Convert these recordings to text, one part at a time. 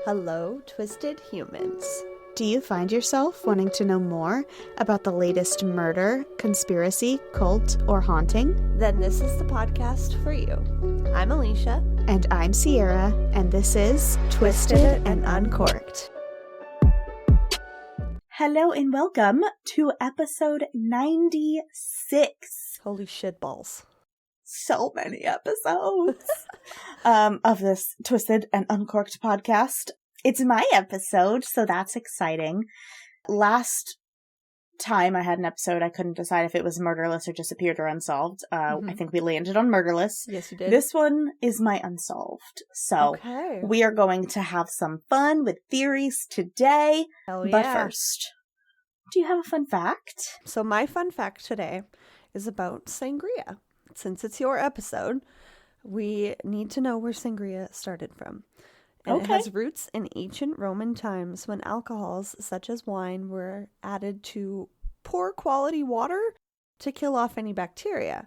Hello, twisted humans. Do you find yourself wanting to know more about the latest murder, conspiracy, cult, or haunting? Then this is the podcast for you. I'm Alicia. And I'm Sierra, and this is Twisted and Uncorked. Hello and welcome to episode 96. Holy shit balls. So many episodes of this Twisted and Uncorked podcast. It's my episode, so that's exciting. Last time I had an episode, I couldn't decide if it was Murderless or Disappeared or Unsolved. I think we landed on Murderless. Yes, you did. This one is my Unsolved. So we are going to have some fun with theories today. Hell yeah. But first, do you have a fun fact? So my fun fact today is about sangria. Since it's your episode, we need to know where sangria started from. And It has roots in ancient Roman times when alcohols, such as wine, were added to poor quality water to kill off any bacteria.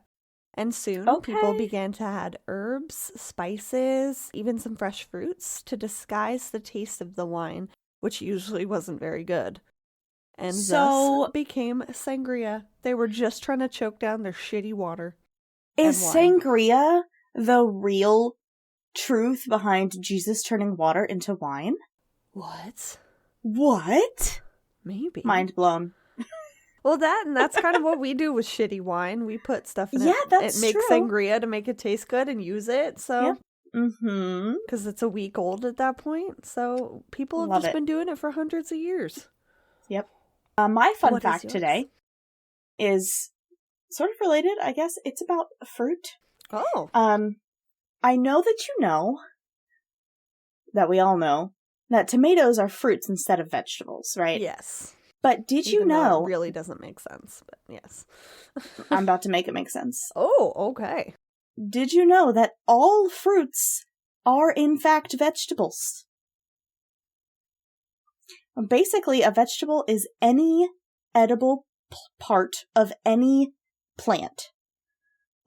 And soon people began to add herbs, spices, even some fresh fruits to disguise the taste of the wine, which usually wasn't very good. And thus became sangria. They were just trying to choke down their shitty water. Is sangria the real truth behind Jesus turning water into wine? What? Maybe. Mind blown. Well, that's kind of what we do with shitty wine. We put stuff in it. Yeah, that's It makes true. sangria to make it taste good and use it. So, because it's a week old at that point. So people have just been doing it for hundreds of years. Yep. My fun fact today is sort of related, I guess. It's about fruit. Oh. I know that we all know, that tomatoes are fruits instead of vegetables, right? Yes. But did you know... It really doesn't make sense, but yes. I'm about to make it make sense. Oh, okay. Did you know that all fruits are in fact vegetables? Basically, a vegetable is any edible part of any plant,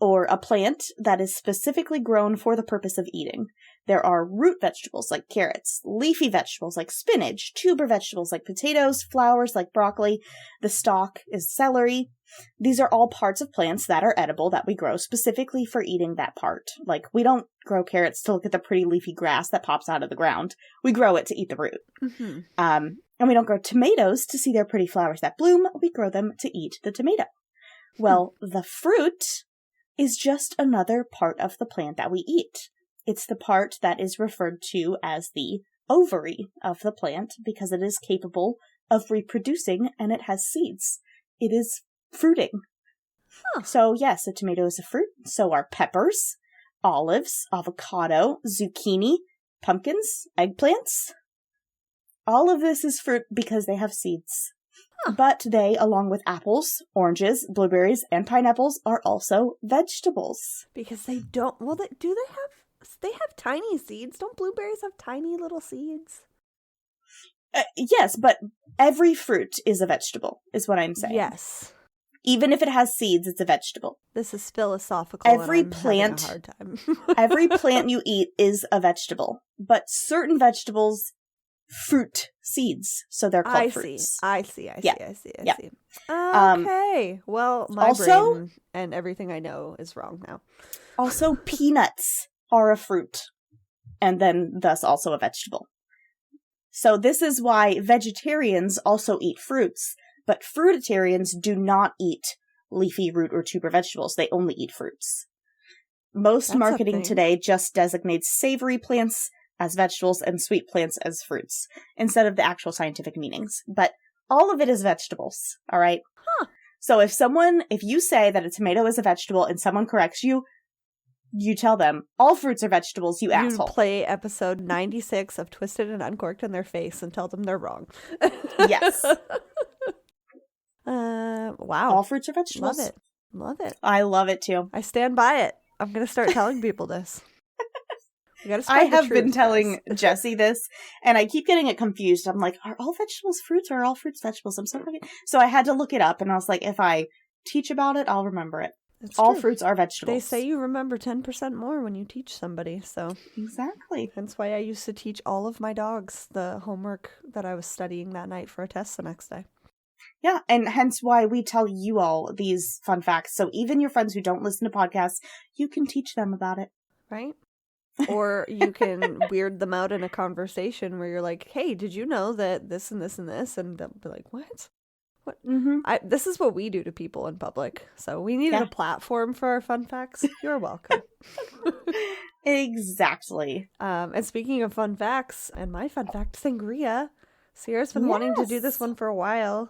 or a plant that is specifically grown for the purpose of eating. There are root vegetables like carrots, leafy vegetables like spinach, tuber vegetables like potatoes, flowers like broccoli, the stalk is celery. These are all parts of plants that are edible that we grow specifically for eating that part. Like, we don't grow carrots to look at the pretty leafy grass that pops out of the ground. We grow it to eat the root. Mm-hmm. And we don't grow tomatoes to see their pretty flowers that bloom. We grow them to eat the tomato. Well, the fruit is just another part of the plant that we eat. It's the part that is referred to as the ovary of the plant because it is capable of reproducing and it has seeds. It is fruiting. Huh. So yes, a tomato is a fruit. So are peppers, olives, avocado, zucchini, pumpkins, eggplants. All of this is fruit because they have seeds. Huh. But they, along with apples, oranges, blueberries, and pineapples, are also vegetables. Because they don't... Well, they have tiny seeds. Don't blueberries have tiny little seeds? Yes, but every fruit is a vegetable, is what I'm saying. Yes. Even if it has seeds, it's a vegetable. This is philosophical. Every and I'm plant, having a hard time. every plant you eat is a vegetable. But certain vegetables fruit seeds, so they're called fruits. I see. Okay. Well, my brain and everything I know is wrong now. Also, peanuts are a fruit, and then thus also a vegetable. So this is why vegetarians also eat fruits, but fruitarians do not eat leafy root or tuber vegetables. They only eat fruits. Most marketing today just designates savory plants as vegetables and sweet plants as fruits, instead of the actual scientific meanings. But all of it is vegetables, all right? Huh. So if you say that a tomato is a vegetable and someone corrects you, you tell them, all fruits are vegetables, you asshole. You play episode 96 of Twisted and Uncorked in their face and tell them they're wrong. Yes. Wow. All fruits are vegetables. Love it. I love it too. I stand by it. I'm going to start telling people this. I have been telling Jesse this, and I keep getting it confused. I'm like, are all vegetables fruits, or are all fruits vegetables? I'm so confused. So I had to look it up, and I was like, if I teach about it, I'll remember it. All fruits are vegetables. They say you remember 10% more when you teach somebody, so. Exactly. Hence why I used to teach all of my dogs the homework that I was studying that night for a test the next day. Yeah, and hence why we tell you all these fun facts. So even your friends who don't listen to podcasts, you can teach them about it. Right? Or you can weird them out in a conversation where you're like, hey, did you know that this and this and this? And they'll be like, what? What? Mm-hmm. This is what we do to people in public. So we needed a platform for our fun facts. You're welcome. Exactly. And speaking of fun facts, and my fun fact, sangria. Sierra's been wanting to do this one for a while.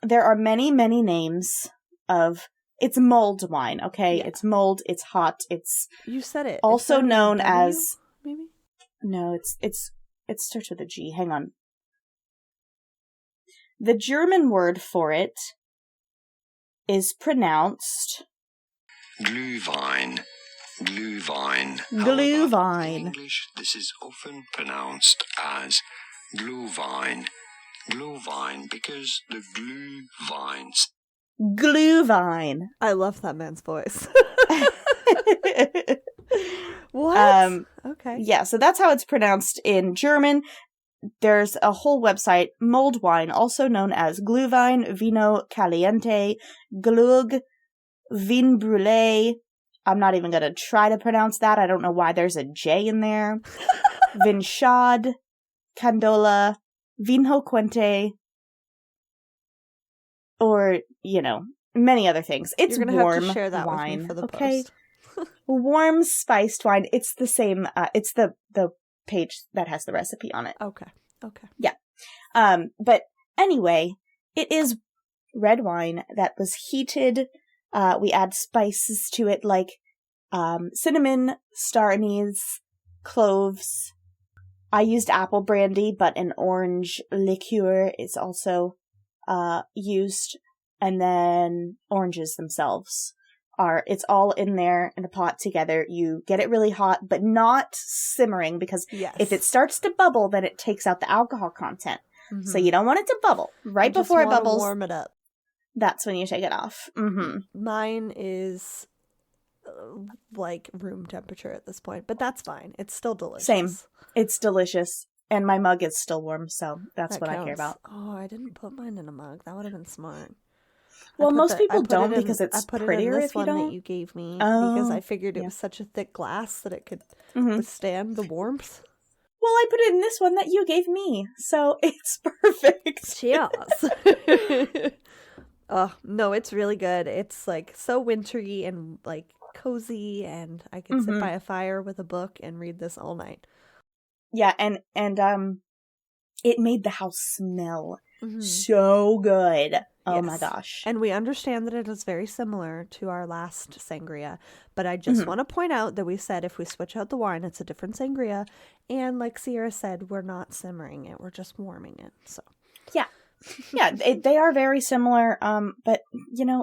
There are many, many names of... It's mulled wine, okay? Yeah. It's mulled, it's hot, it's... You said it. Also known as... Maybe? No, it starts with a G. Hang on. The German word for it is pronounced... Glühwein. Glühwein. Glühwein. In English, this is often pronounced as Glühwein. Glühwein, because the glühweins. Glühwein. I love that man's voice. What? Okay. Yeah, so that's how it's pronounced in German. There's a whole website, mulled wine, also known as Glühwein, Vino Caliente, Glüg, Vin Brûlé. I'm not even going to try to pronounce that. I don't know why there's a J in there. Vinschad, Candola, Vinho Quente, or, many other things. It's warm wine. You're going to have to share that wine, with me for the post. Warm spiced wine. It's the same, it's the page that has the recipe on it. Okay. Yeah. But anyway, it is red wine that was heated. We add spices to it like cinnamon, star anise, cloves. I used apple brandy, but an orange liqueur is also used. And then oranges themselves it's all in there in a pot together. You get it really hot, but not simmering, because if it starts to bubble, then it takes out the alcohol content. Mm-hmm. So you don't want it to bubble. Right before it bubbles, warm it up. That's when you take it off. Mm-hmm. Mine is like room temperature at this point, but that's fine. It's still delicious. Same. It's delicious. And my mug is still warm, so that's what I care about. Oh, I didn't put mine in a mug. That would have been smart. Well, most people don't, because it's prettier if you don't. That you gave me, because I figured it was such a thick glass that it could withstand the warmth. Well, I put it in this one that you gave me, so it's perfect. Cheers. Oh, no, it's really good. It's like so wintry and like cozy, and I could sit by a fire with a book and read this all night. Yeah, and it made the house smell so good. Oh my gosh. And we understand that it is very similar to our last sangria, but I just want to point out that we said if we switch out the wine, it's a different sangria. And like Sierra said, we're not simmering it, we're just warming it. So yeah. Yeah, they are very similar, but,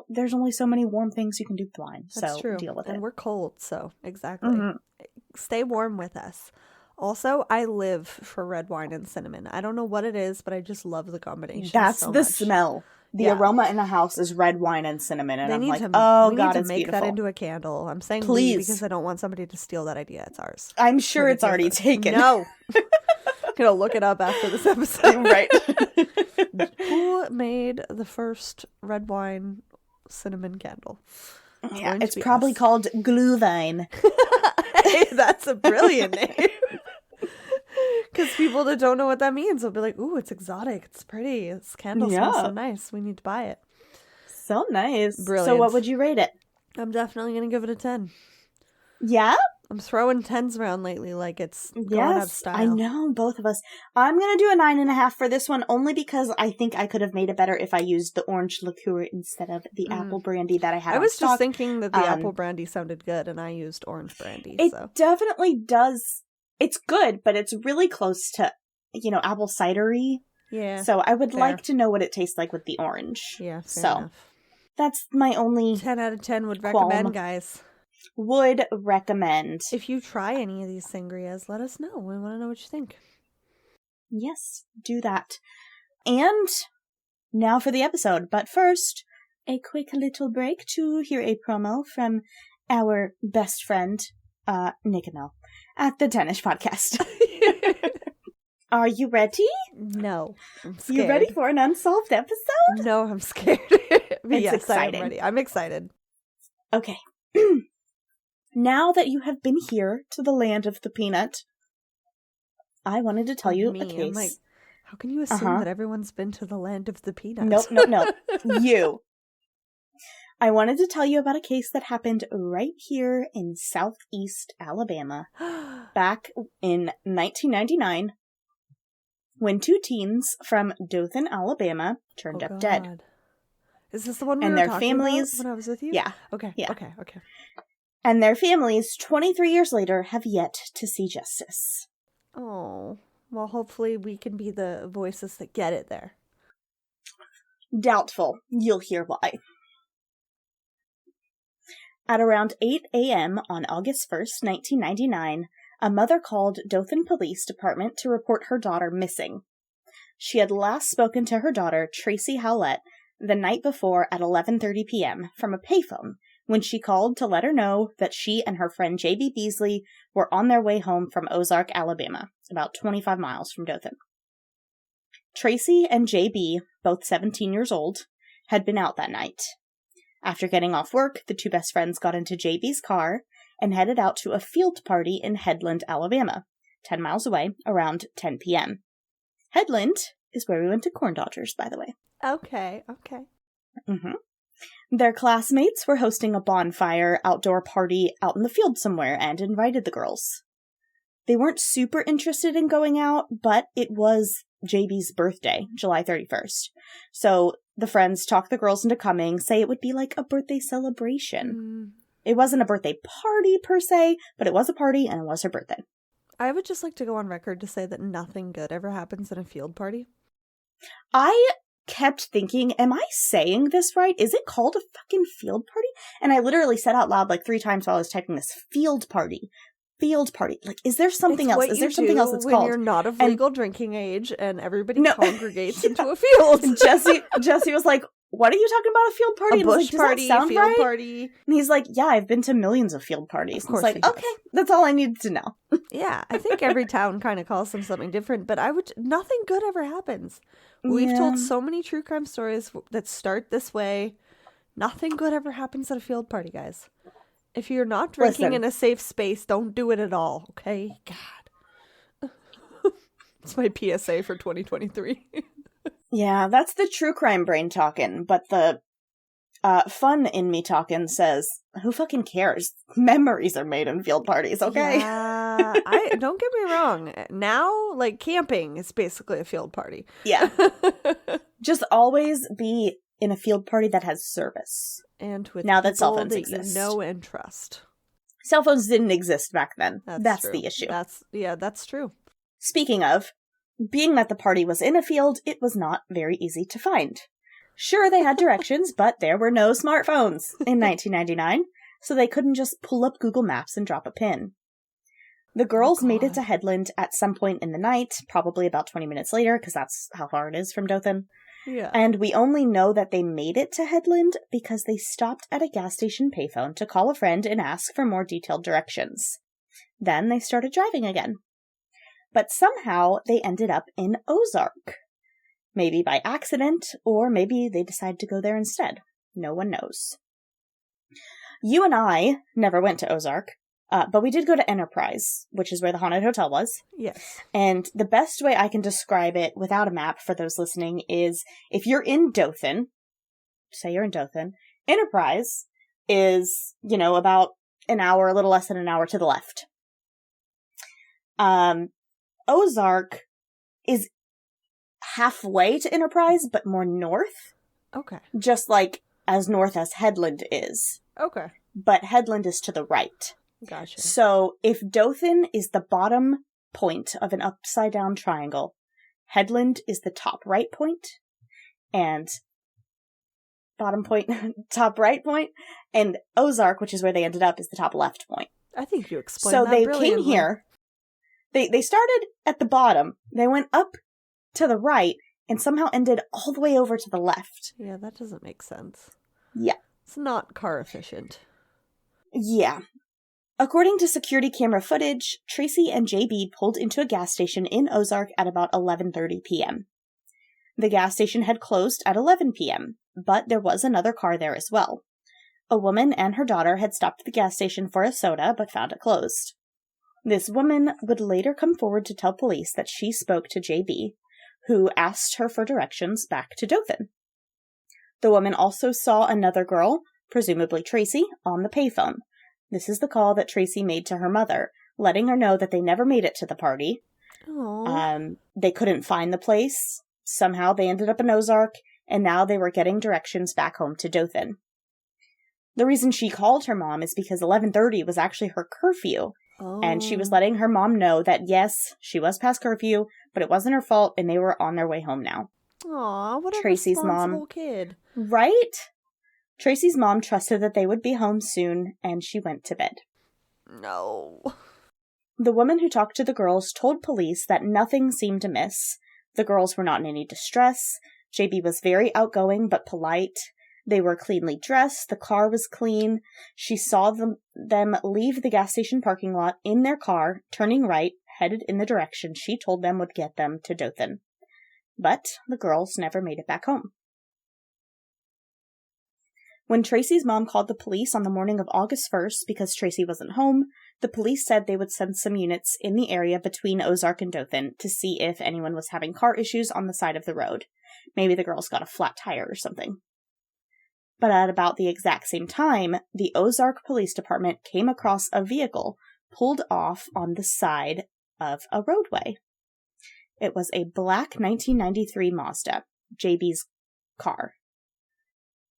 there's only so many warm things you can do with wine, so true. Deal with it. And we're cold, so exactly. Stay warm with us. Also, I live for red wine and cinnamon. I don't know what it is, but I just love the combination. That's so the much. Smell. The aroma in the house is red wine and cinnamon, and I'm like, we God, need to it's make beautiful. that into a candle. I'm saying please, because I don't want somebody to steal that idea. It's ours. I'm sure it's already taken. No. I'm going to look it up after this episode. Right. Who made the first red wine cinnamon candle? Yeah, it's probably called Glühwein. Hey, that's a brilliant name. Because people that don't know what that means will be like, ooh, it's exotic. It's pretty. This candle smells so nice. We need to buy it. So nice. Brilliant. So what would you rate it? I'm definitely going to give it a 10. Yeah? I'm throwing 10s around lately like it's going out of style. I know, both of us. I'm going to do a 9.5 for this one, only because I think I could have made it better if I used the orange liqueur instead of the apple brandy that I had I was stock. just thinking that the apple brandy sounded good, and I used orange brandy. It definitely does. It's good, but it's really close to, apple cidery. Yeah. So I would like to know what it tastes like with the orange. Yeah, fair enough. That's my only 10 out of 10 would recommend, guys. Would recommend. If you try any of these sangrias, let us know. We want to know what you think. Yes, do that. And now for the episode. But first, a quick little break to hear a promo from our best friend, Nick and Mel, at the Danish podcast. Are you ready? No, I'm scared. You ready for an unsolved episode? No, I'm scared. But yes, exciting. I am ready. I'm excited. Okay. Now that you have been here to the land of the peanut, I wanted to tell you a case. I'm like, how can you assume that everyone's been to the land of the peanut? Nope. You. I wanted to tell you about a case that happened right here in southeast Alabama back in 1999 when 2 teens from Dothan, Alabama turned up dead. Is this the one we and were their talking families, about when I was with you? Yeah. Okay. Yeah. Okay. And their families, 23 years later, have yet to see justice. Oh. Well, hopefully we can be the voices that get it there. Doubtful. You'll hear why. At around 8 a.m. on August 1st, 1999, a mother called Dothan Police Department to report her daughter missing. She had last spoken to her daughter, Tracie Hawlett, the night before at 11:30 p.m. from a payphone when she called to let her know that she and her friend J.B. Beasley were on their way home from Ozark, Alabama, about 25 miles from Dothan. Tracie and J.B., both 17 years old, had been out that night. After getting off work, the 2 best friends got into J.B.'s car and headed out to a field party in Headland, Alabama, 10 miles away, around 10 p.m. Headland is where we went to Corn Dodgers, by the way. Okay. Mm-hmm. Their classmates were hosting a bonfire outdoor party out in the field somewhere and invited the girls. They weren't super interested in going out, but it was JB's birthday, July 31st. So the friends talked the girls into coming, say it would be like a birthday celebration. It wasn't a birthday party per se, but it was a party and it was her birthday. I would just like to go on record to say that nothing good ever happens at a field party. I kept thinking, am I saying this right? Is it called a fucking field party? And I literally said out loud like 3 times while I was typing this, field party. Field party. Like, is there something else? Is there something else that's when called? You're not of legal drinking age and everybody congregates into a field. Jesse was like, what are you talking about, a field party? A bush like, party, field party. And he's like, yeah, I've been to millions of field parties. Of course, it's like, okay, that's all I needed to know. Yeah, I think every town kind of calls them something different, but nothing good ever happens. We've told so many true crime stories that start this way. Nothing good ever happens at a field party, guys. If you're not drinking in a safe space, don't do it at all, okay? God. It's my PSA for 2023. Yeah, that's the true crime brain talking, but the fun in me talking says, who fucking cares? Memories are made in field parties, okay? Yeah, don't get me wrong. Now, like, camping is basically a field party. Yeah. Just always be in a field party that has service. And with now that cell people phones that exist. You know and trust. Cell phones didn't exist back then. That's true. The issue. That's true. Speaking of, being that the party was in a field, it was not very easy to find. Sure, they had directions, but there were no smartphones in 1999, so they couldn't just pull up Google Maps and drop a pin. The girls made it to Headland at some point in the night, probably about 20 minutes later, because that's how far it is from Dothan. Yeah. And we only know that they made it to Headland because they stopped at a gas station payphone to call a friend and ask for more detailed directions. Then they started driving again. But somehow they ended up in Ozark. Maybe by accident, or maybe they decided to go there instead. No one knows. You and I never went to Ozark, but we did go to Enterprise, which is where the haunted hotel was. Yes. And the best way I can describe it without a map for those listening is if you're in Dothan, say you're in Dothan, Enterprise is, about an hour, a little less than an hour to the left. Ozark is halfway to Enterprise, but more north. Okay. Just like as north as Headland is. Okay. But Headland is to the right. Gotcha. So if Dothan is the bottom point of an upside down triangle, Headland is the top right point, and bottom point, top right point, and Ozark, which is where they ended up, is the top left point. I think you explained that brilliantly. So they came here. They started at the bottom. They went up to the right and somehow ended all the way over to the left. Yeah, that doesn't make sense. Yeah. It's not car efficient. Yeah. According to security camera footage, Tracie and JB pulled into a gas station in Ozark at about 11:30 p.m. The gas station had closed at 11 p.m., but there was another car there as well. A woman and her daughter had stopped at the gas station for a soda, but found it closed. This woman would later come forward to tell police that she spoke to JB, who asked her for directions back to Dothan. The woman also saw another girl, presumably Tracie, on the payphone. This is the call that Tracie made to her mother, letting her know that they never made it to the party. They couldn't find the place. Somehow they ended up in Ozark, and now they were getting directions back home to Dothan. The reason she called her mom is because 11:30 was actually her curfew, and she was letting her mom know that, yes, she was past curfew, but it wasn't her fault, and they were on their way home now. Aw, what a Tracie's responsible mom, kid. Right? Tracie's mom trusted that they would be home soon, and she went to bed. No. The woman who talked to the girls told police that nothing seemed amiss. The girls were not in any distress. JB was very outgoing but polite. They were cleanly dressed. The car was clean. She saw them leave the gas station parking lot in their car, turning right, headed in the direction she told them would get them to Dothan. But the girls never made it back home. When Tracie's mom called the police on the morning of August 1st because Tracie wasn't home, the police said they would send some units in the area between Ozark and Dothan to see if anyone was having car issues on the side of the road. Maybe the girls got a flat tire or something. But at about the exact same time, the Ozark Police Department came across a vehicle pulled off on the side of a roadway. It was a black 1993 Mazda, JB's car.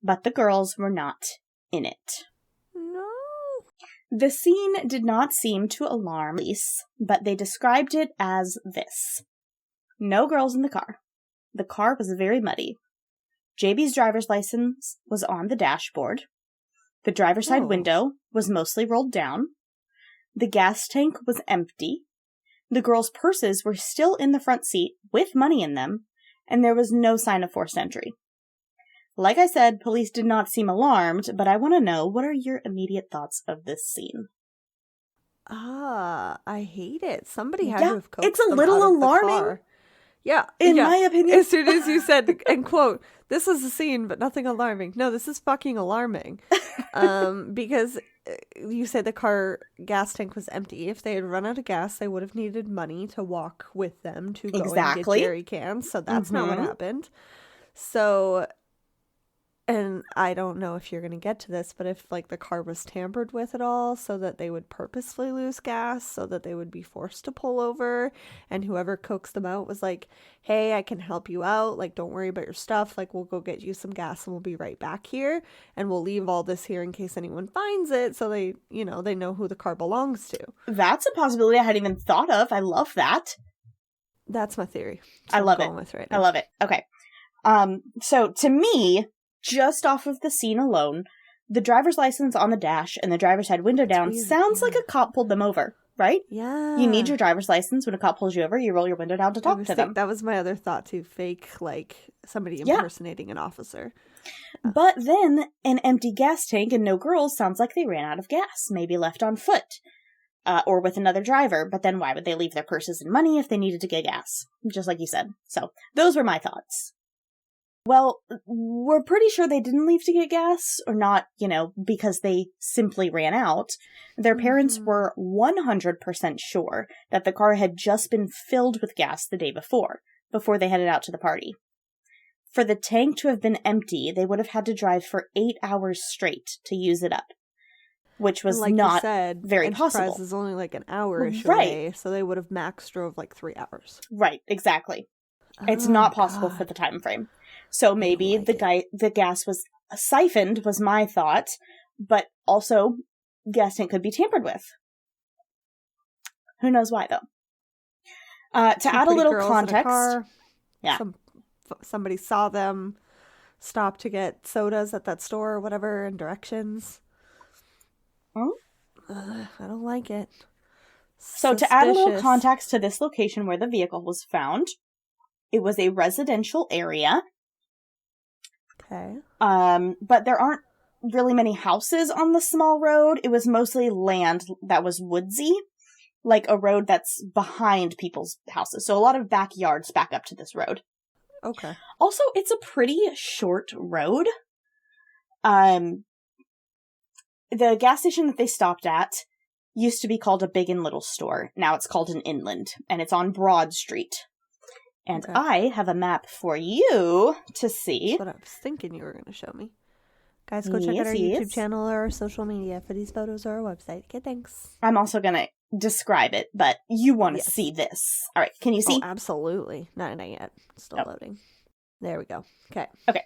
But the girls were not in it. No. The scene did not seem to alarm police, but they described it as this. No girls in the car. The car was very muddy. JB's driver's license was on the dashboard. The driver's side window was mostly rolled down. The gas tank was empty. The girls' purses were still in the front seat with money in them, and there was no sign of forced entry. Like I said, police did not seem alarmed, but I want to know, what are your immediate thoughts of this scene? I hate it. Somebody had to have coaxed it's a them little out of alarming. the car. Yeah. In my opinion. As soon as you said, and quote, this is a scene, but nothing alarming. No, this is fucking alarming. Because you said the car gas tank was empty. If they had run out of gas, they would have needed money to walk with them to go and get jerry cans. So that's not what happened. So, and I don't know if you're going to get to this, but if like the car was tampered with at all so that they would purposefully lose gas so that they would be forced to pull over, and whoever coaxed them out was like, hey, I can help you out. Like, don't worry about your stuff. Like, we'll go get you some gas and we'll be right back here. And we'll leave all this here in case anyone finds it. So they, they know who the car belongs to. That's a possibility I hadn't even thought of. I love that. That's my theory. I love it. Right I love it. Okay. So to me, just off of the scene alone, the driver's license on the dash and the driver's side window down sounds like a cop pulled them over, right? Yeah. You need your driver's license. When a cop pulls you over, you roll your window down to talk to them. That was my other thought too. Fake, like somebody impersonating an officer. But then an empty gas tank and no girls sounds like they ran out of gas, maybe left on foot, or with another driver. But then why would they leave their purses and money if they needed to get gas? Just like you said. So those were my thoughts. Well, we're pretty sure they didn't leave to get gas, or not, because they simply ran out. Their parents were 100% sure that the car had just been filled with gas the day before they headed out to the party. For the tank to have been empty, they would have had to drive for 8 hours straight to use it up, which was like not you said, very possible. Enterprise is only like an hour-ish away, so they would have max drove like 3 hours. Right, exactly. It's not possible for the time frame. So maybe the gas was siphoned, was my thought, but also gas tank could be tampered with. Who knows why, though? To add a little context, somebody saw them stop to get sodas at that store or whatever, and directions. Oh, I don't like it. So to add a little context to this location where the vehicle was found, it was a residential area. Okay. But there aren't really many houses on the small road. It was mostly land that was woodsy, like a road that's behind people's houses. So a lot of backyards back up to this road. Okay. Also, it's a pretty short road. The gas station that they stopped at used to be called a Big and Little Store. Now it's called an Inland, and it's on Broad Street. And Okay. I have a map for you to see. That's what I was thinking you were going to show me. Guys, go check out our YouTube channel or our social media for these photos or our website. Okay, thanks. I'm also going to describe it, but you want to see this. All right, can you see? Oh, absolutely. Not yet. Still loading. There we go. Okay. Okay.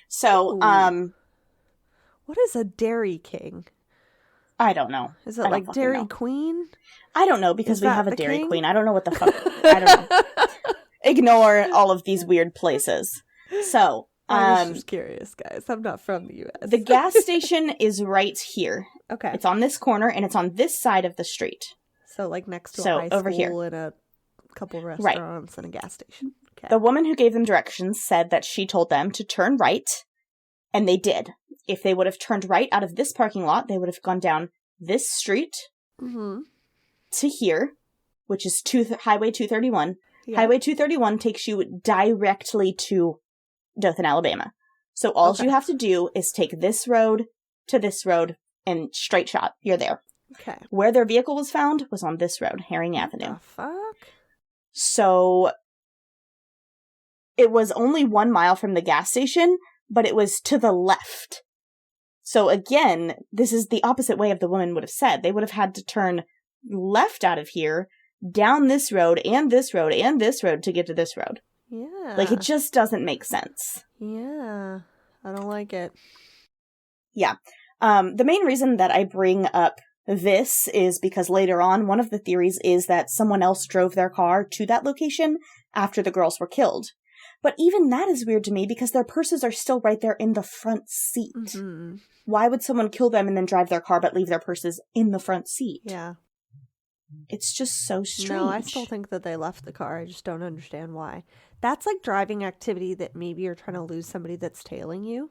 So, Ooh. What is a Dairy King? I don't know. Is it like Dairy Queen? I don't know, because we have a Dairy king? Queen. I don't know what the fuck. I don't know. Ignore all of these weird places. So, I was just curious, guys. I'm not from the U.S. The gas station is right here. Okay. It's on this corner, and it's on this side of the street. So, like, next to a high over school here. And a couple restaurants and a gas station. Okay. The woman who gave them directions said that she told them to turn right, and they did. If they would have turned right out of this parking lot, they would have gone down this street to here, which is Highway 231. Yeah. Highway 231 takes you directly to Dothan, Alabama. So all you have to do is take this road to this road, and straight shot, you're there. Okay. Where their vehicle was found was on this road, Herring Avenue. What the fuck? So it was only 1 mile from the gas station, but it was to the left. So again, this is the opposite way of the woman would have said. They would have had to turn left out of here, down this road, and this road, and this road to get to this road. Yeah. Like, it just doesn't make sense. Yeah. I don't like it. Yeah. The main reason that I bring up this is because later on, one of the theories is that someone else drove their car to that location after the girls were killed. But even that is weird to me because their purses are still right there in the front seat. Mm-hmm. Why would someone kill them and then drive their car but leave their purses in the front seat? Yeah. It's just so strange. No, I still think that they left the car. I just don't understand why. That's like driving activity that maybe you're trying to lose somebody that's tailing you.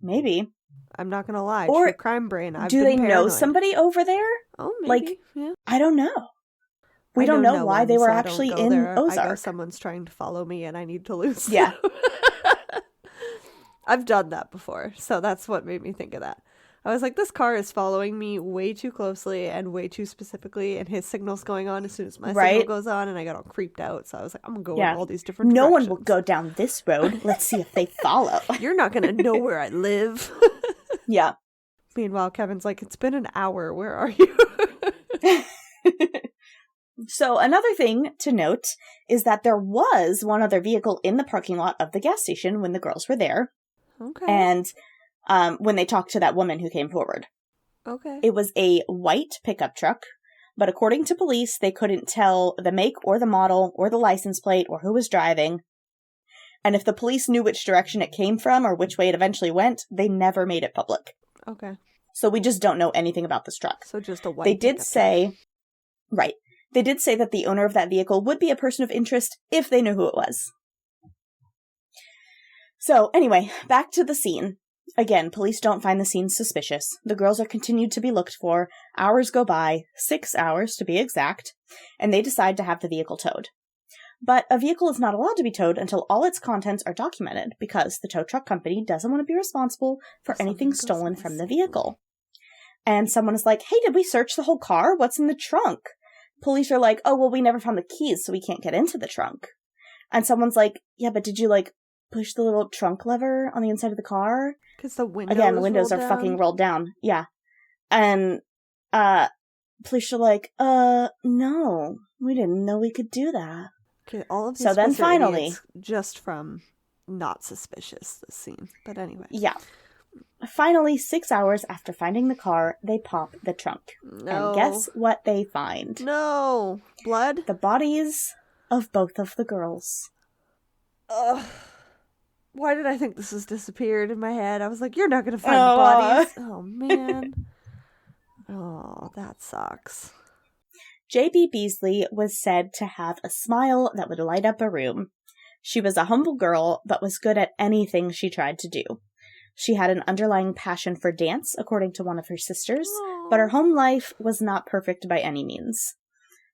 Maybe. I'm not going to lie. Or true crime brain. Do they know somebody over there? Oh, maybe. Like, yeah. I don't know. We don't know why they were actually in Ozark. I go, someone's trying to follow me and I need to lose. Yeah. I've done that before. So that's what made me think of that. I was like, this car is following me way too closely and way too specifically, and his signal's going on as soon as my signal goes on, and I got all creeped out. So I was like, I'm going to go in all these different directions. No one will go down this road. Let's see if they follow. You're not going to know where I live. Yeah. Meanwhile, Kevin's like, it's been an hour. Where are you? So another thing to note is that there was one other vehicle in the parking lot of the gas station when the girls were there. Okay. And when they talked to that woman who came forward. Okay. It was a white pickup truck, but according to police, they couldn't tell the make or the model or the license plate or who was driving. And if the police knew which direction it came from or which way it eventually went, they never made it public. Okay. So we just don't know anything about this truck. So just a white They did say, right. They did say that the owner of that vehicle would be a person of interest if they knew who it was. So anyway, back to the scene. Again, police don't find the scene suspicious. The girls are continued to be looked for. Hours go by, 6 hours to be exact, and they decide to have the vehicle towed. But a vehicle is not allowed to be towed until all its contents are documented, because the tow truck company doesn't want to be responsible for anything stolen from the vehicle. And someone is like, hey, did we search the whole car? What's in the trunk? Police are like, oh, well, we never found the keys, so we can't get into the trunk. And someone's like, yeah, but did you, push the little trunk lever on the inside of the car? Because the windows Again, the windows are fucking rolled down. Yeah. And, police are like, no, we didn't know we could do that. Okay, all of these so then finally, just from not suspicious, this scene. But anyway. Yeah. Finally, 6 hours after finding the car, they pop the trunk. No. And guess what they find? No. Blood? The bodies of both of the girls. Ugh. Why did I think this has disappeared in my head? I was like, you're not going to find the bodies. Oh, man. Oh, that sucks. J.B. Beasley was said to have a smile that would light up a room. She was a humble girl, but was good at anything she tried to do. She had an underlying passion for dance, according to one of her sisters, but her home life was not perfect by any means.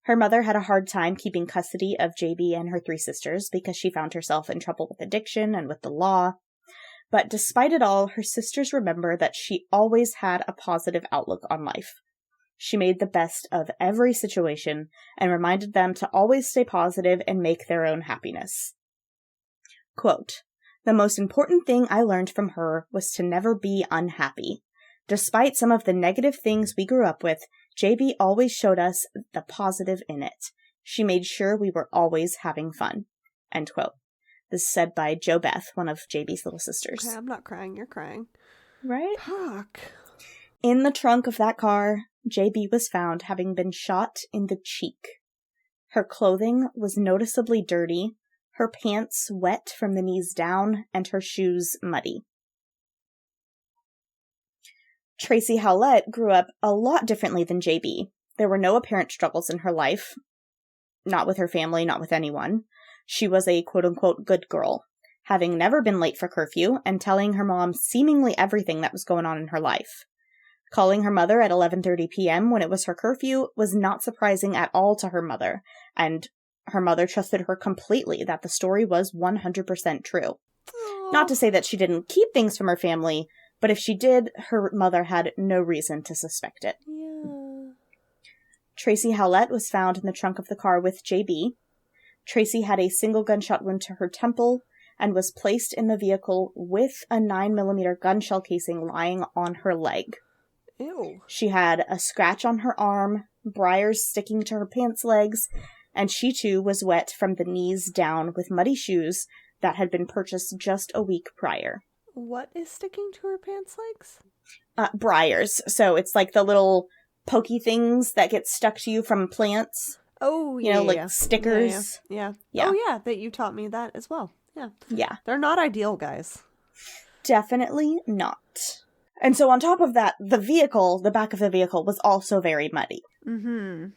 Her mother had a hard time keeping custody of JB and her 3 sisters because she found herself in trouble with addiction and with the law. But despite it all, her sisters remember that she always had a positive outlook on life. She made the best of every situation and reminded them to always stay positive and make their own happiness. Quote, "The most important thing I learned from her was to never be unhappy. Despite some of the negative things we grew up with, JB always showed us the positive in it. She made sure we were always having fun." End quote. This is said by Jo Beth, one of JB's little sisters. Okay, I'm not crying. You're crying. Right? Fuck. In the trunk of that car, JB was found having been shot in the cheek. Her clothing was noticeably dirty, her pants wet from the knees down, and her shoes muddy. Tracie Hawlett grew up a lot differently than JB. There were no apparent struggles in her life. Not with her family, not with anyone. She was a quote-unquote good girl, having never been late for curfew and telling her mom seemingly everything that was going on in her life. Calling her mother at 11:30 p.m. when it was her curfew was not surprising at all to her mother, and her mother trusted her completely that the story was 100% true. Aww. Not to say that she didn't keep things from her family, but if she did, her mother had no reason to suspect it. Yeah. Tracie Hawlett was found in the trunk of the car with JB. Tracie had a single gunshot wound to her temple and was placed in the vehicle with a 9mm gun shell casing lying on her leg. Ew. She had a scratch on her arm, briars sticking to her pants legs, and she too was wet from the knees down with muddy shoes that had been purchased just a week prior. What is sticking to her pants legs? Briars. So it's like the little pokey things that get stuck to you from plants. Oh, yeah. You know, like yeah. stickers. Yeah. Yeah. Oh, yeah, that you taught me that as well. Yeah. Yeah. They're not ideal, guys. Definitely not. And so on top of that, the back of the vehicle was also very muddy. Mm-hmm.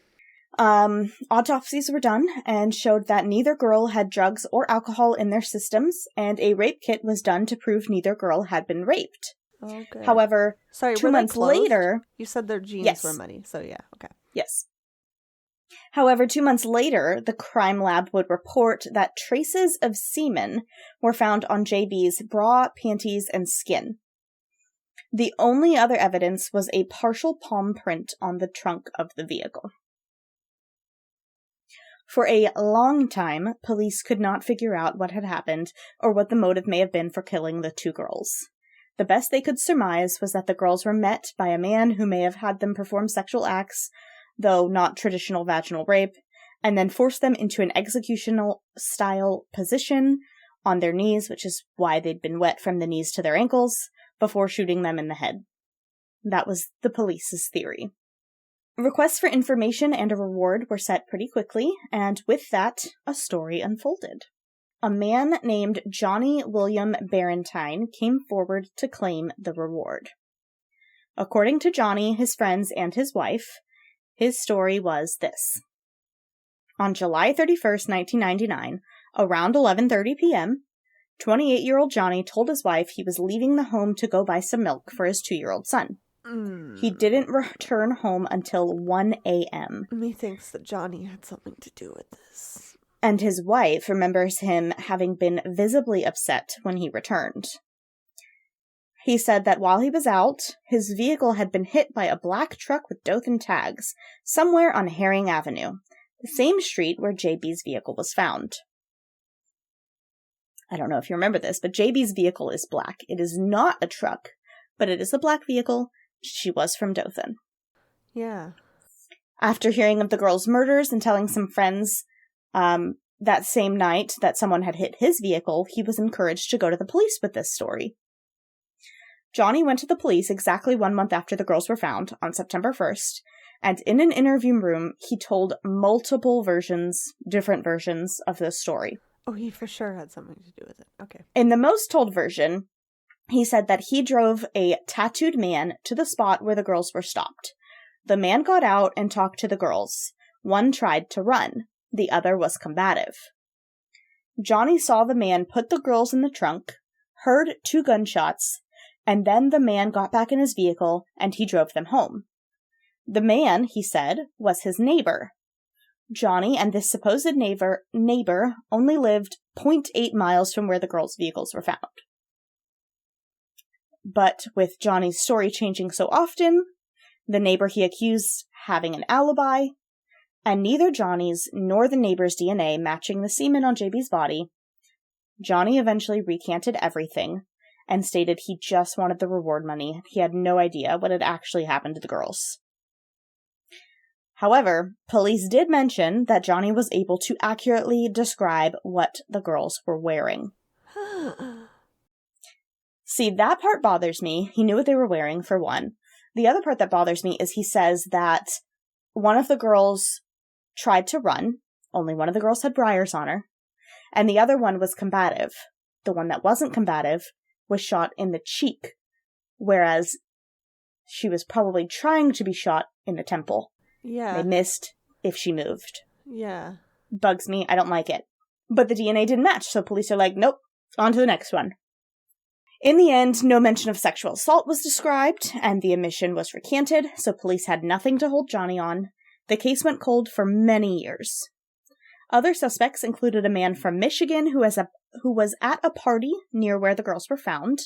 Autopsies were done and showed that neither girl had drugs or alcohol in their systems, and a rape kit was done to prove neither girl had been raped. Okay. However, Sorry, 2 were they months clothed? later... You said their jeans Yes. were muddy, so yeah, okay. Yes. However, 2 months later, the crime lab would report that traces of semen were found on JB's bra, panties, and skin. The only other evidence was a partial palm print on the trunk of the vehicle. For a long time, police could not figure out what had happened or what the motive may have been for killing the 2 girls. The best they could surmise was that the girls were met by a man who may have had them perform sexual acts, though not traditional vaginal rape, and then forced them into an executional-style position on their knees, which is why they'd been wet from the knees to their ankles, before shooting them in the head. That was the police's theory. Requests for information and a reward were set pretty quickly, and with that, a story unfolded. A man named Johnny William Barentine came forward to claim the reward. According to Johnny, his friends, and his wife, his story was this. On July 31st, 1999, around 11:30 p.m., 28-year-old Johnny told his wife he was leaving the home to go buy some milk for his 2-year-old son. He didn't return home until 1 a.m. Methinks that Johnny had something to do with this. And his wife remembers him having been visibly upset when he returned. He said that while he was out, his vehicle had been hit by a black truck with Dothan tags, somewhere on Herring Avenue, the same street where JB's vehicle was found. I don't know if you remember this, but JB's vehicle is black. It is not a truck, but it is a black vehicle. She was from Dothan. Yeah. After hearing of the girls' murders and telling some friends that same night that someone had hit his vehicle, he was encouraged to go to the police with this story. Johnny went to the police exactly 1 month after the girls were found, on September 1st, and in an interview room, he told different versions of this story. Oh, he for sure had something to do with it. Okay. In the most told version, he said that he drove a tattooed man to the spot where the girls were stopped. The man got out and talked to the girls. One tried to run. The other was combative. Johnny saw the man put the girls in the trunk, heard 2 gunshots, and then the man got back in his vehicle and he drove them home. The man, he said, was his neighbor. Johnny and this supposed neighbor only lived 0.8 miles from where the girls' vehicles were found. But with Johnny's story changing so often, the neighbor he accused having an alibi, and neither Johnny's nor the neighbor's DNA matching the semen on JB's body, Johnny eventually recanted everything and stated he just wanted the reward money. He had no idea what had actually happened to the girls. However, police did mention that Johnny was able to accurately describe what the girls were wearing. See, that part bothers me. He knew what they were wearing, for one. The other part that bothers me is he says that one of the girls tried to run. Only one of the girls had briars on her. And the other one was combative. The one that wasn't combative was shot in the cheek, whereas she was probably trying to be shot in the temple. Yeah. They missed if she moved. Yeah. Bugs me. I don't like it. But the DNA didn't match, so police are like, nope, on to the next one. In the end, no mention of sexual assault was described, and the admission was recanted, so police had nothing to hold Johnny on. The case went cold for many years. Other suspects included a man from Michigan who was at a party near where the girls were found.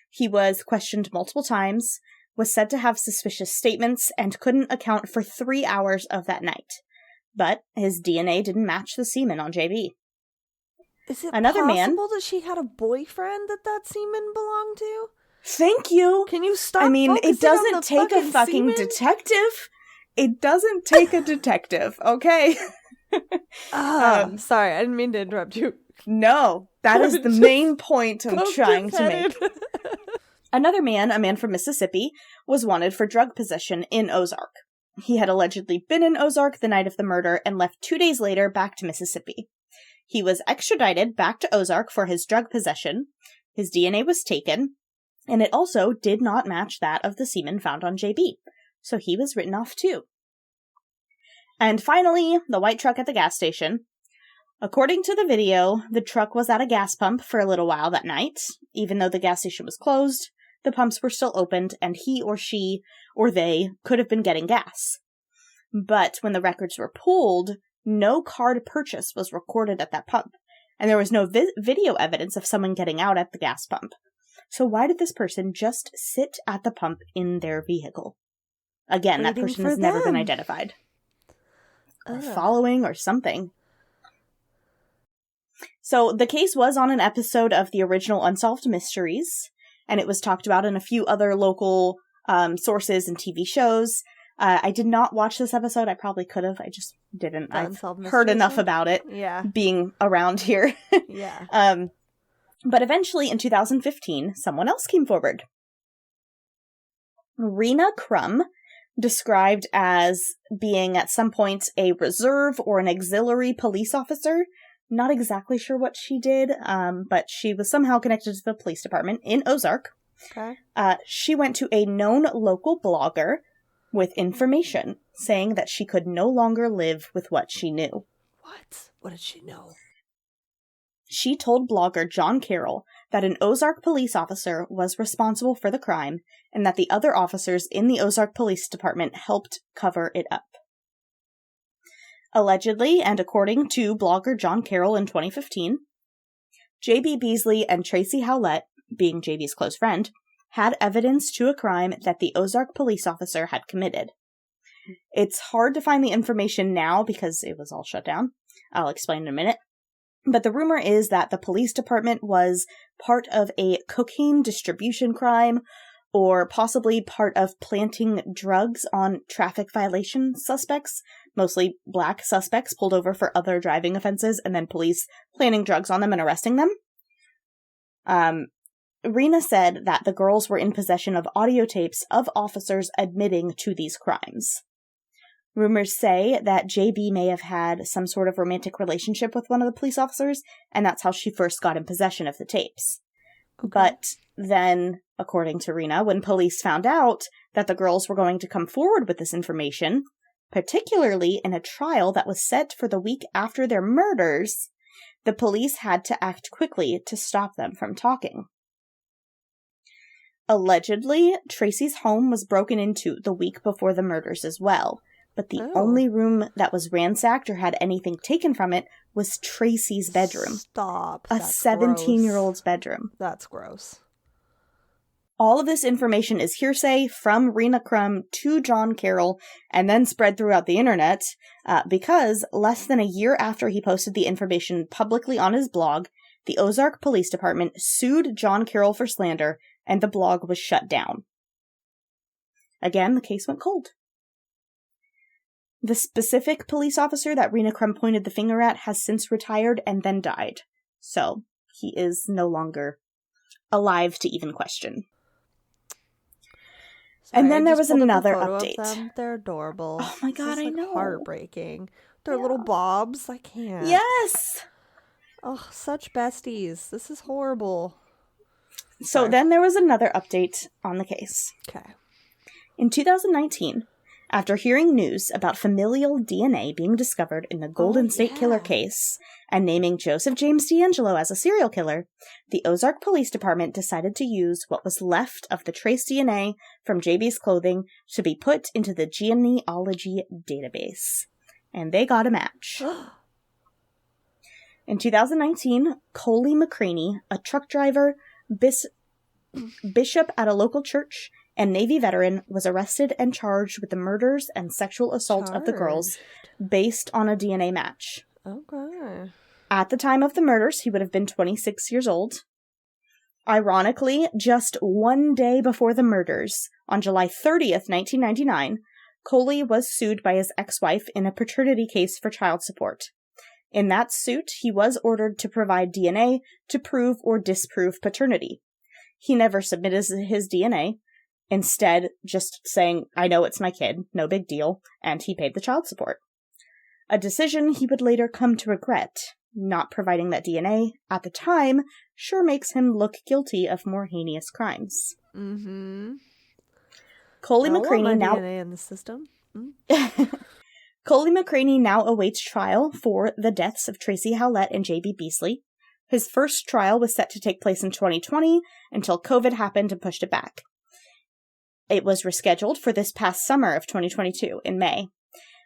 He was questioned multiple times, was said to have suspicious statements, and couldn't account for 3 hours of that night. But his DNA didn't match the semen on JB. Is it Another possible that she had a boyfriend that semen belonged to? Thank you. Can you stop? I mean, it doesn't take a fucking semen? detective. It doesn't take a detective, okay? Sorry, I didn't mean to interrupt you. No, that is the main point I'm trying to make. Another man, a man from Mississippi, was wanted for drug possession in Ozark. He had allegedly been in Ozark the night of the murder and left 2 days later back to Mississippi. He was extradited back to Ozark for his drug possession. His DNA was taken, and it also did not match that of the semen found on JB, so he was written off too. And finally, the white truck at the gas station. According to the video, the truck was at a gas pump for a little while that night. Even though the gas station was closed, the pumps were still opened, and he or she or they could have been getting gas. But when the records were pulled, no card purchase was recorded at that pump, and there was no video evidence of someone getting out at the gas pump. So why did this person just sit at the pump in their vehicle? Again, that person has never been identified. Or following or something. So the case was on an episode of the original Unsolved Mysteries, and it was talked about in a few other local sources and TV shows. I did not watch this episode. I probably could have. I just didn't. I've heard enough about it being around here. Yeah. But eventually, in 2015, someone else came forward. Rena Crum, described as being at some point a reserve or an auxiliary police officer. Not exactly sure what she did, but she was somehow connected to the police department in Ozark. Okay. She went to a known local blogger with information saying that she could no longer live with what she knew. What? What did she know? She told blogger John Carroll that an Ozark police officer was responsible for the crime and that the other officers in the Ozark Police Department helped cover it up. Allegedly, and according to blogger John Carroll in 2015, J.B. Beasley and Tracie Hawlett, being J.B.'s close friend, had evidence to a crime that the Ozark police officer had committed. It's hard to find the information now because it was all shut down. I'll explain in a minute. But the rumor is that the police department was part of a cocaine distribution crime, or possibly part of planting drugs on traffic violation suspects, mostly black suspects pulled over for other driving offenses, and then police planting drugs on them and arresting them. Rena said that the girls were in possession of audio tapes of officers admitting to these crimes. Rumors say that JB may have had some sort of romantic relationship with one of the police officers, and that's how she first got in possession of the tapes. Okay. But then, according to Rena, when police found out that the girls were going to come forward with this information, particularly in a trial that was set for the week after their murders, The police had to act quickly to stop them from talking. Allegedly, Tracie's home was broken into the week before the murders as well, but the only room that was ransacked or had anything taken from it was Tracie's bedroom. Stop. A 17-year-old's bedroom. That's gross. All of this information is hearsay from Rena Crum to John Carroll and then spread throughout the internet because less than a year after he posted the information publicly on his blog, the Ozark Police Department sued John Carroll for slander and the blog was shut down. Again, the case went cold. The specific police officer that Rena Crum pointed the finger at has since retired and then died. So, he is no longer alive to even question. Sorry, and then there was another photo of update. Them. They're adorable. Oh my god, this is, I know. Heartbreaking. They're little bobs. I can't. Yes! Oh, such besties. This is horrible. So then there was another update on the case. Okay. In 2019, after hearing news about familial DNA being discovered in the Golden State Killer case and naming Joseph James D'Angelo as a serial killer, the Ozark Police Department decided to use what was left of the trace DNA from JB's clothing to be put into the genealogy database. And they got a match. In 2019, Coley McCraney, a truck driver, bishop at a local church, and Navy veteran, was arrested and charged with the murders and sexual assault of the girls based on a DNA match. Okay. At the time of the murders, he would have been 26 years old. Ironically, just one day before the murders, on July 30th, 1999, Coley was sued by his ex-wife in a paternity case for child support. In that suit, he was ordered to provide DNA to prove or disprove paternity. He never submitted his DNA, instead just saying, "I know it's my kid, no big deal," and he paid the child support. A decision he would later come to regret. Not providing that DNA, at the time, sure makes him look guilty of more heinous crimes. Mm-hmm. Coley McCraney now... DNA in the system. Coley McCraney now awaits trial for the deaths of Tracie Hawlett and J.B. Beasley. His first trial was set to take place in 2020 until COVID happened and pushed it back. It was rescheduled for this past summer of 2022 in May,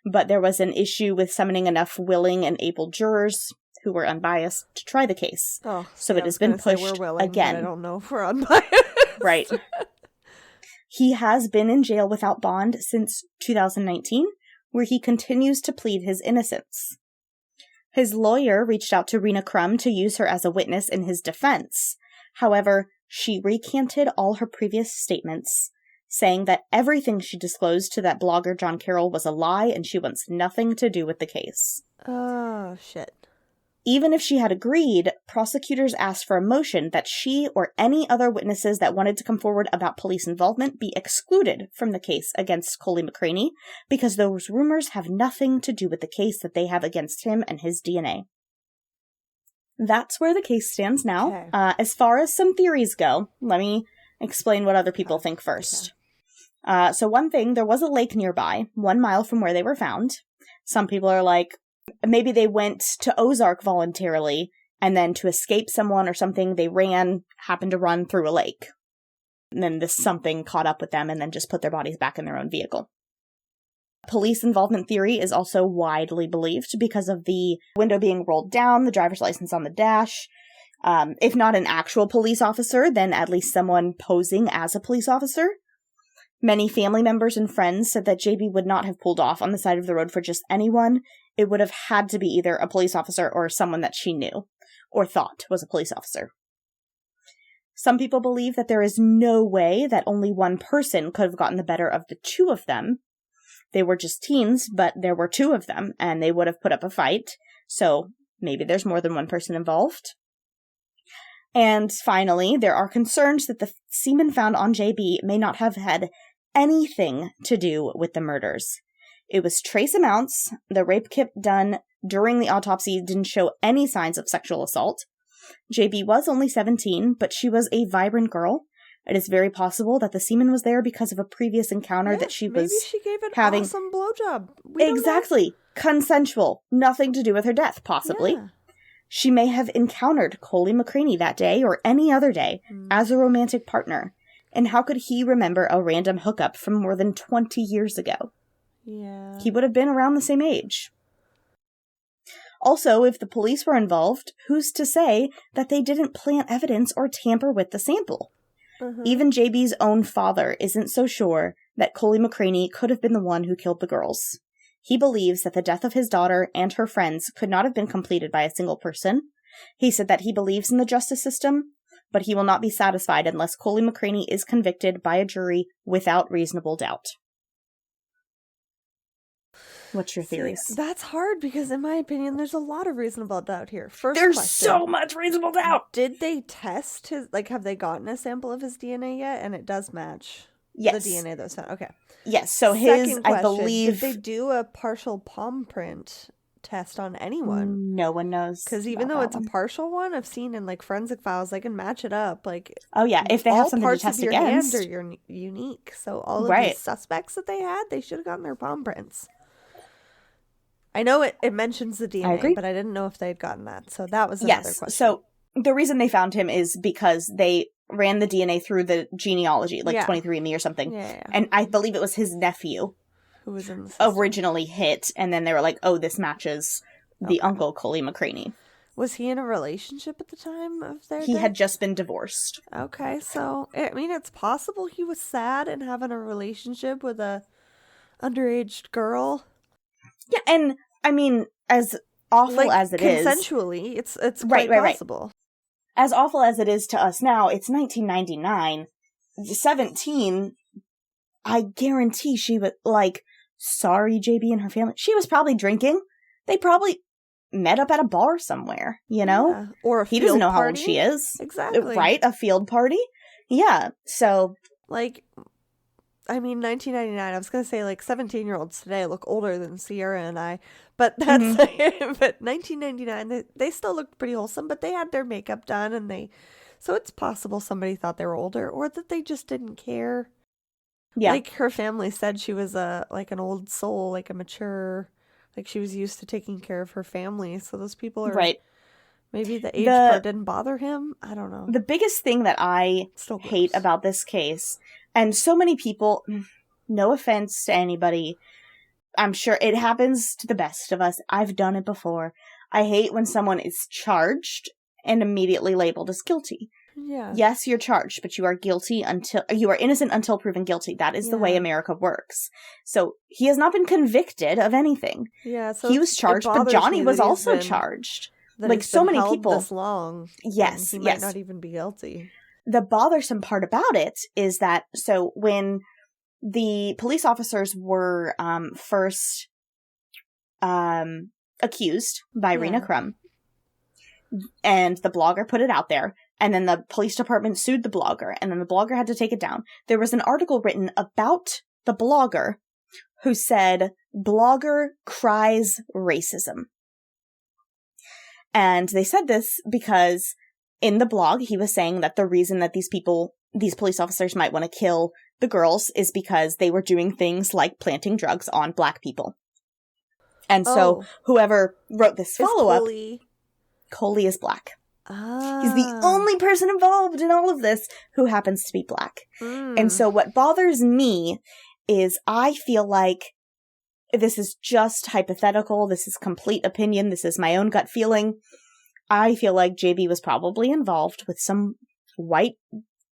but there was an issue with summoning enough willing and able jurors who were unbiased to try the case. So it has been pushed again. I don't know if we're unbiased. Right. He has been in jail without bond since 2019, where he continues to plead his innocence. His lawyer reached out to Rena Crum to use her as a witness in his defense. However, she recanted all her previous statements, saying that everything she disclosed to that blogger John Carroll was a lie and she wants nothing to do with the case. Oh, shit. Even if she had agreed, prosecutors asked for a motion that she or any other witnesses that wanted to come forward about police involvement be excluded from the case against Coley McCraney, because those rumors have nothing to do with the case that they have against him and his DNA. That's where the case stands now. Okay. As far as some theories go, let me explain what other people think first. Okay. So one thing, there was a lake nearby, 1 mile from where they were found. Some people are like, maybe they went to Ozark voluntarily, and then to escape someone or something, they happened to run through a lake. And then this something caught up with them and then just put their bodies back in their own vehicle. Police involvement theory is also widely believed because of the window being rolled down, the driver's license on the dash. If not an actual police officer, then at least someone posing as a police officer. Many family members and friends said that JB would not have pulled off on the side of the road for just anyone. It would have had to be either a police officer or someone that she knew or thought was a police officer. Some people believe that there is no way that only one person could have gotten the better of the two of them. They were just teens, but there were two of them, and they would have put up a fight, so maybe there's more than one person involved. And finally, there are concerns that the semen found on JB may not have had anything to do with the murders. It was trace amounts. The rape kit done during the autopsy didn't show any signs of sexual assault. JB was only 17, but she was a vibrant girl. It is very possible that the semen was there because of a previous encounter that she was maybe she gave an having. Awesome blowjob. Exactly. Consensual. Nothing to do with her death, possibly. Yeah. she may have encountered Coley McCraney that day or any other day as a romantic partner. And how could he remember a random hookup from more than 20 years ago? Yeah. He would have been around the same age. Also, if the police were involved, who's to say that they didn't plant evidence or tamper with the sample? Even JB's own father isn't so sure that Coley McCraney could have been the one who killed the girls. He believes that the death of his daughter and her friends could not have been completed by a single person. He said that he believes in the justice system, but he will not be satisfied unless Coley McCraney is convicted by a jury without reasonable doubt. What's your theories? See, that's hard because, in my opinion, there's a lot of reasonable doubt here. There's question, so much reasonable doubt! Did they test his, have they gotten a sample of his DNA yet? And it does match the DNA that was found. Okay. Yes, so Second question, I believe... Did they do a partial palm print test on anyone? No one knows. Because even though it's a partial one, I've seen in, forensic files, they can match it up. Oh, yeah, if they have something to test against. All parts of your hand are unique. So all of these suspects that they had, they should have gotten their palm prints. I know it mentions the DNA, but I didn't know if they had gotten that. So that was another question. So the reason they found him is because they ran the DNA through the genealogy, 23andMe or something. Yeah. And I believe it was his nephew who was in the originally hit. And then they were like, oh, this matches the uncle, Coley McCraney. Was he in a relationship at the time of their He death? had just been divorced. Okay, so, I mean, it's possible he was sad and having a relationship with a underage girl. Yeah, and, I mean, as awful as it is... Consensually, it's quite possible. As awful as it is to us now, it's 1999. 17, I guarantee she was, sorry, JB and her family. She was probably drinking. They probably met up at a bar somewhere, you know? Yeah. Or a field He doesn't know party. how old she is. Exactly. Right? A field party? Yeah, so... I mean, 1999, I was going to say, 17-year-olds today look older than Sierra and I, but that's, but 1999, they still looked pretty wholesome, but they had their makeup done, and so it's possible somebody thought they were older, or that they just didn't care. Yeah. Her family said she was an old soul, a mature, she was used to taking care of her family, so those people are... Right. Maybe the age part didn't bother him? I don't know. The biggest thing that I hate about this case... And so many people, no offense to anybody, I'm sure it happens to the best of us. I've done it before. I hate when someone is charged and immediately labeled as guilty. Yeah. Yes, you're charged, but you are innocent until proven guilty. That is the way America works. So he has not been convicted of anything. Yeah, so he was charged, but Johnny was also charged. So many people this long. Yes, he might not even be guilty. The bothersome part about it is that, so when the police officers were first accused by Rena Crum, and the blogger put it out there, and then the police department sued the blogger, and then the blogger had to take it down. There was an article written about the blogger who said, "Blogger cries racism." And they said this because... in the blog, he was saying that the reason that these police officers might want to kill the girls is because they were doing things like planting drugs on black people. And so whoever wrote this follow-up, Coley is black. He's the only person involved in all of this who happens to be black. And so what bothers me is I feel like this is just hypothetical. This is complete opinion. This is my own gut feeling. I feel like JB was probably involved with some white,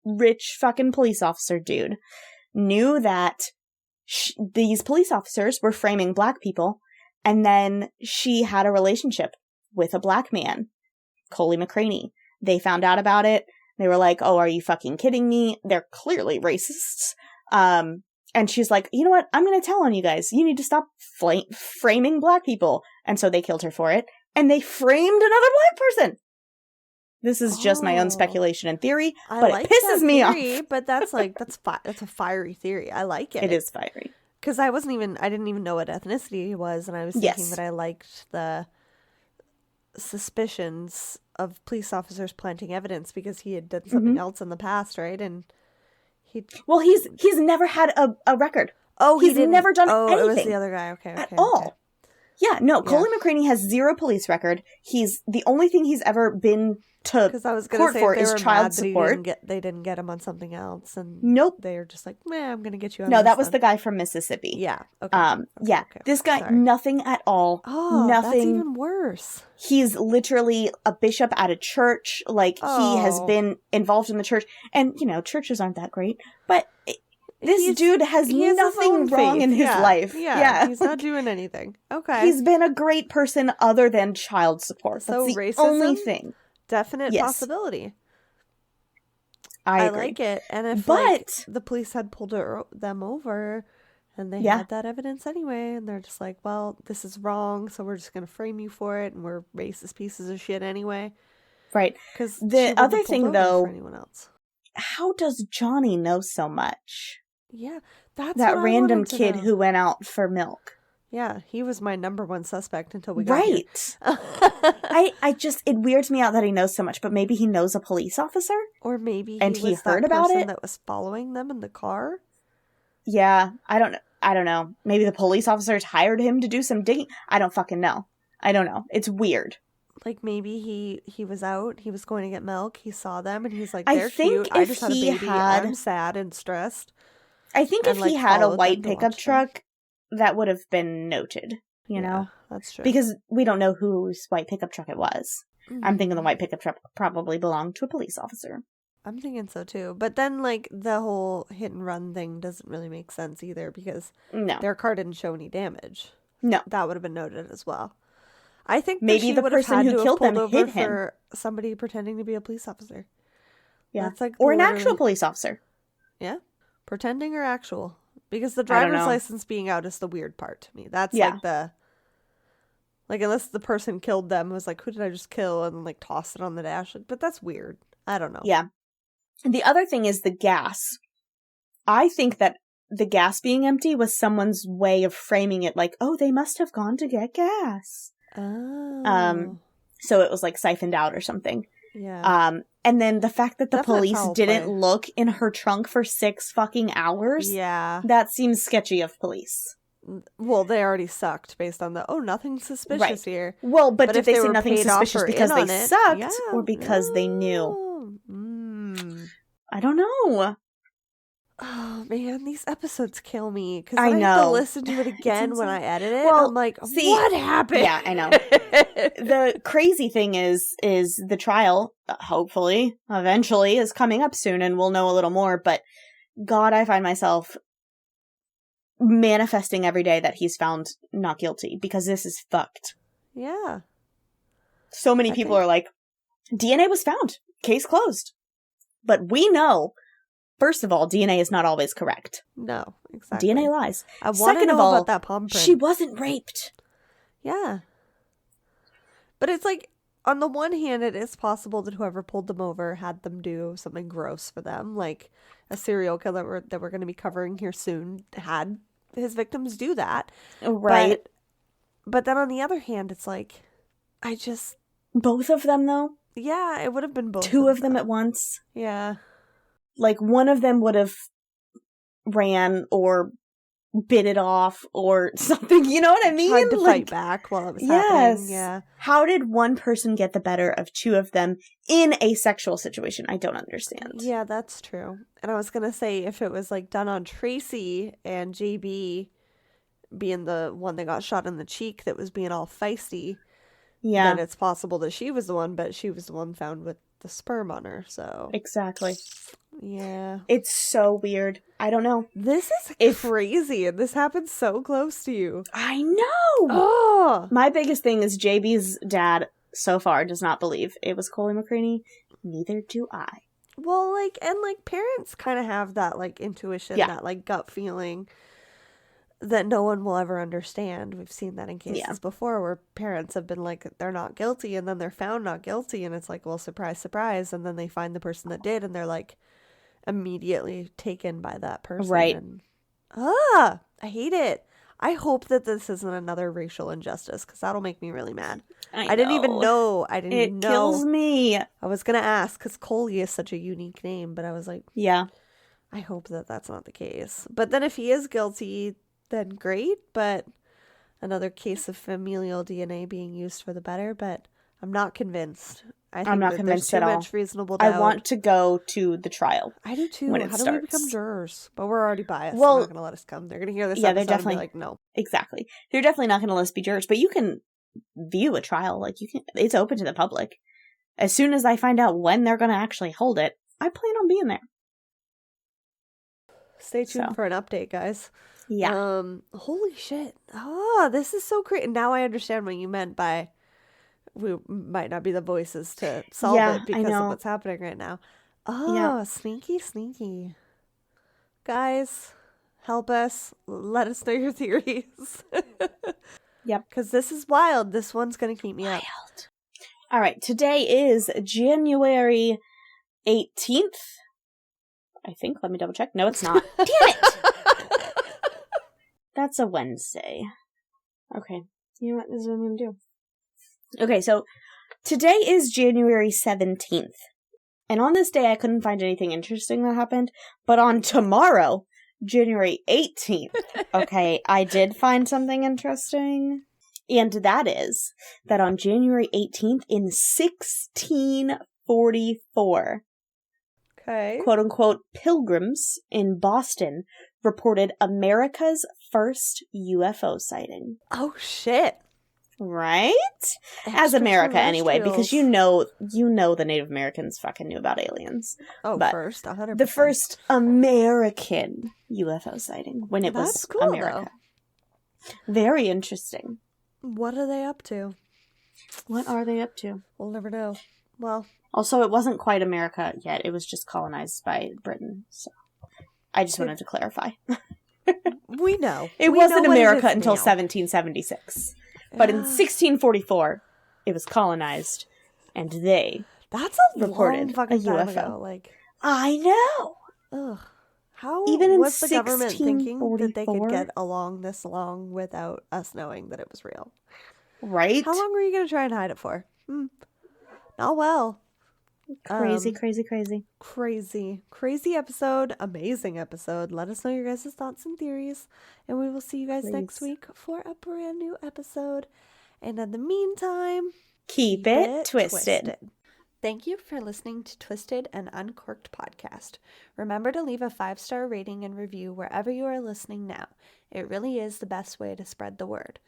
rich fucking police officer dude. Knew that these police officers were framing black people, and then she had a relationship with a black man, Coley McCraney. They found out about it. They were like, oh, are you fucking kidding me? They're clearly racists. And she's like, you know what? I'm going to tell on you guys. You need to stop framing black people. And so they killed her for it. And they framed another black person. This is just my own speculation and theory, but it pisses me off. But that's that's a fiery theory. I like it. It is fiery. Because I didn't even know what ethnicity he was, and I was thinking that I liked the suspicions of police officers planting evidence because he had done something else in the past, right? And he's never had a record. Oh, he's never done anything. It was the other guy. Okay, at all. Yeah, no, Coley McCraney has 0 police record. The only thing he's ever been to Because I was going court to say for if they is were child mad support. that they didn't get him on something else, and Nope. they're just like, "Meh, I'm going to get you on." No, this that was then." the guy from Mississippi. Yeah. Okay. Yeah. Okay. This guy, Sorry. nothing at all. Oh, nothing. that's even worse. He's literally a bishop at a church. Like, he has been involved in the church. And, churches aren't that great. But this dude has nothing wrong in his life. Yeah. He's not doing anything. Okay. He's been a great person other than child support. So That's the racism? only thing. Definite possibility. I agree. Like it. And if the police had pulled them over and they had that evidence anyway, and they're just like, well, this is wrong, so we're just going to frame you for it, and we're racist pieces of shit anyway. Right. Because the other thing, though, for anyone else. How does Johnny know so much? Yeah, that's that what random I wanted to kid know. who went out for milk. Yeah, he was my number one suspect until we got here. It weirds me out that he knows so much, but maybe he knows a police officer? Or maybe he was heard that about person it? that was following them in the car? Yeah, I don't know. Maybe the police officers hired him to do some digging. I don't fucking know. I don't know. It's weird. Like, maybe he was out, he was going to get milk, he saw them, and he's like, I they're think cute, I just had a baby, I'm sad and stressed. I think if he had a white pickup truck, that would have been noted, you know? That's true. Because we don't know whose white pickup truck it was. Mm-hmm. I'm thinking the white pickup truck probably belonged to a police officer. I'm thinking so too. But then, like, the whole hit and run thing doesn't really make sense either, because their car didn't show any damage. No. That would have been noted as well. I think maybe the person who killed them hit him. For somebody pretending to be a police officer. Yeah. That's like or an actual police officer. Yeah. Pretending or actual. Because the driver's license being out is the weird part to me. That's like unless the person killed them, was like, who did I just kill? And then, like, toss it on the dash. But that's weird. I don't know. Yeah. And the other thing is the gas. I think that the gas being empty was someone's way of framing it like, oh, they must have gone to get gas. Oh. So it was like siphoned out or something. Yeah. And then the fact that the police didn't play. look in her trunk for 6 fucking hours. Yeah. That seems sketchy of police. Well, they already sucked based on nothing suspicious here. Well, but did they say were nothing suspicious because they sucked or or because they knew? I don't know. Oh, man, these episodes kill me. Because I have to listen to it again when I edit it. Well, I'm like, what happened? Yeah, I know. The crazy thing is the trial, hopefully, eventually, is coming up soon, and we'll know a little more. But, God, I find myself manifesting every day that he's found not guilty, because this is fucked. Yeah. So many people are like, DNA was found. Case closed. But we know, first of all, DNA is not always correct. No, exactly. DNA lies. I want to know about that palm print. She wasn't raped. Yeah. But it's like, on the one hand, it is possible that whoever pulled them over had them do something gross for them. Like a serial killer that we're going to be covering here soon had his victims do that. Right. But then on the other hand, it's like, both of them, though? Yeah, it would have been both. Two of them at once? Yeah. Like, one of them would have ran or bit it off or something, you know what I mean? Tried to fight back while it was happening. Yeah. How did one person get the better of two of them in a sexual situation? I don't understand. Yeah, that's true. And I was going to say, if it was like done on Tracie and JB being the one that got shot in the cheek that was being all feisty, then it's possible that she was the one, but she was the one found with the sperm on her, so. Exactly. Yeah. It's so weird. I don't know. This is crazy, and this happened so close to you. I know! Oh! My biggest thing is JB's dad, so far, does not believe it was Coley McCraney. Neither do I. Well, parents kind of have that, intuition, that, gut feeling that no one will ever understand. We've seen that in cases before where parents have been like, they're not guilty, and then they're found not guilty, and it's like, well, surprise, surprise, and then they find the person that did, and they're like immediately taken by that person. Right. And, I hate it. I hope that this isn't another racial injustice, because that'll make me really mad. I didn't even know. It kills me. I was going to ask, because Coley is such a unique name, but I was like, yeah, I hope that that's not the case. But then if he is guilty, then great, but another case of familial DNA being used for the better, but I'm not convinced. I think I'm not that convinced there's at too all. much reasonable doubt. I want to go to the trial. I do too. When it How do we become starts. jurors? But we're already biased. Well, they're not going to let us come. They're going to hear this yeah, they're episode and definitely be like, no. Exactly. They're definitely not going to let us be jurors, but you can view a trial. Like, you can. It's open to the public. As soon as I find out when they're going to actually hold it, I plan on being there. Stay tuned for an update, guys. Yeah. Holy shit. Oh, this is so crazy. Now I understand what you meant by we might not be the voices to solve it because of what's happening right now. Oh, sneaky, sneaky. Guys, help us. Let us know your theories. Yep. Because this is wild. This one's going to keep me up. All right. Today is January 18th. I think. Let me double check. No, it's not. Damn it! That's a Wednesday. Okay. You know what? This is what I'm going to do. Okay, so today is January 17th. And on this day, I couldn't find anything interesting that happened. But on tomorrow, January 18th, okay, I did find something interesting. And that is that on January 18th in 1644, okay, quote-unquote pilgrims in Boston reported America's first UFO sighting. Oh, shit. Right? As America, anyway, because you know the Native Americans fucking knew about aliens. Oh, but first, 100%. The first American UFO sighting when it was cool, America. Though. Very interesting. What are they up to? What are they up to? We'll never know. Well, also, it wasn't quite America yet. It was just colonized by Britain. So I just wanted to clarify. We know. It wasn't America until 1776. But in 1644, it was colonized, and they reported long fucking a UFO. Time ago. Like, I know. Ugh. How even was the government thinking that they could 1644? get along this long without us knowing that it was real? Right? How long were you going to try and hide it for? Not well. Crazy episode. Amazing episode. Let us know your guys' thoughts and theories, and we will see you guys next week for a brand new episode. And in the meantime, keep it twisted. Thank you for listening to Twisted and Uncorked podcast. Remember to leave a 5-star rating and review wherever you are listening now. It really is the best way to spread the word.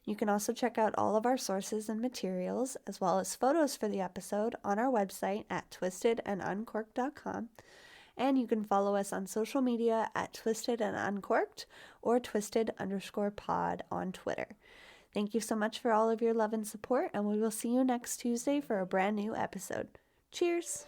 You can also check out all of our sources and materials, as well as photos for the episode, on our website at twistedanduncorked.com. And you can follow us on social media at Twisted and Uncorked or Twisted_pod on Twitter. Thank you so much for all of your love and support, and we will see you next Tuesday for a brand new episode. Cheers!